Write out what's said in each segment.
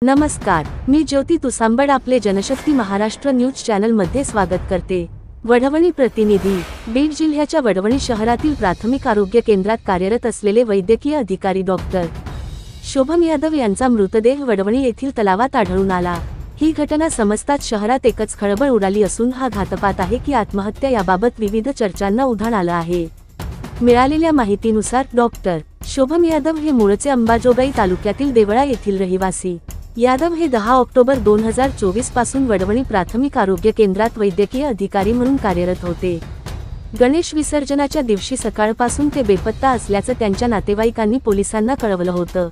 नमस्कार, मी ज्योती तुसांबड आपले Janshakti Maharashtra news channel मध्ये स्वागत करते। वडवणी प्रतिनिधी। बीड जिल्ह्याच्या वडवणी शहरातील प्राथमिक आरोग्य केंद्रात कार्यरत असलेले वैद्यकीय अधिकारी डॉक्टर शोभम यादव यांचा मृतदेह वडवणी येथील तलावात आढळून आला। ही घटना समजताच शहरात एकच खळबळ उडाली असून हा घातपात आहे की आत्महत्या याबाबत विविध चर्चांना उधाण आलं आहे। मिळालेल्या माहितीनुसार डॉक्टर शोभम यादव हे मूळचे अंबाजोगाई तालुक्यातील देवळा येथील रहिवासी। यादव हे 10 ऑक्टोबर 2024 पासून वडवणी प्राथमिक आरोग्य केंद्रात वैद्यकीय अधिकारी म्हणून कार्यरत होते। गणेश विसर्जनाच्या दिवशी सकाळपासून ते बेपत्ता असल्याचं त्यांच्या नातेवाईकांनी पोलिसांना कळवलं होतं।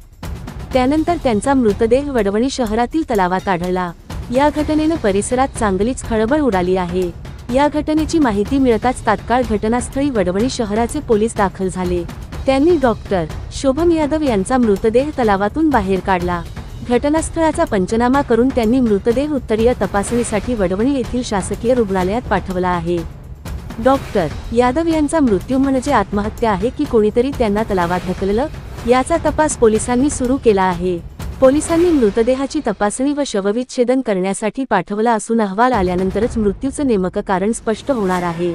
त्यानंतर त्यांचा मृतदेह वडवणी शहरातील तलावात आढळला। या घटनेनं परिसरात चांगलीच खळबळ उडाली आहे। या घटनेची माहिती मिळताच तात्काळ घटनास्थळी वडवणी शहराचे पोलीस दाखल झाले। त्यांनी डॉक्टर शोभम यादव यांचा मृतदेह तलावातून बाहेर काढला। घटनास्थळाचा पंचनामा करून त्यांनी मृतदेह उत्तरीय तपासणीसाठी वडवणी येथील शासकीय रुग्णालयात पाठवला आहे। डॉक्टर यादव यांचा मृत्यू म्हणजे आत्महत्या आहे की कोणीतरी त्यांना तलावात ढकललं, याचा तपास पोलिसांनी सुरू केला आहे। पोलिसांनी मृतदेहाची तपासणी व शवविच्छेदन करण्यासाठी पाठवला असून अहवाल आल्यानंतरच मृत्यूचं नेमकं कारण स्पष्ट होणार आहे।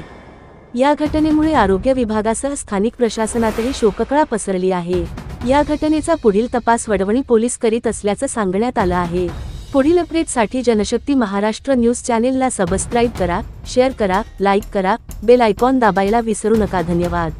या घटनेमुळे आरोग्य विभागासह स्थानिक प्रशासनातही शोककळा पसरली आहे। या घटनेचा पुढील तपास वडवणी पोलीस करीत असल्याचं सांगण्यात आलं आहे। पुढील अपडेटसाठी जनशक्ती महाराष्ट्र न्यूज चॅनेलला सबस्क्राईब करा, शेअर करा, लाईक करा, बेल आयकॉन दाबायला विसरू नका। धन्यवाद।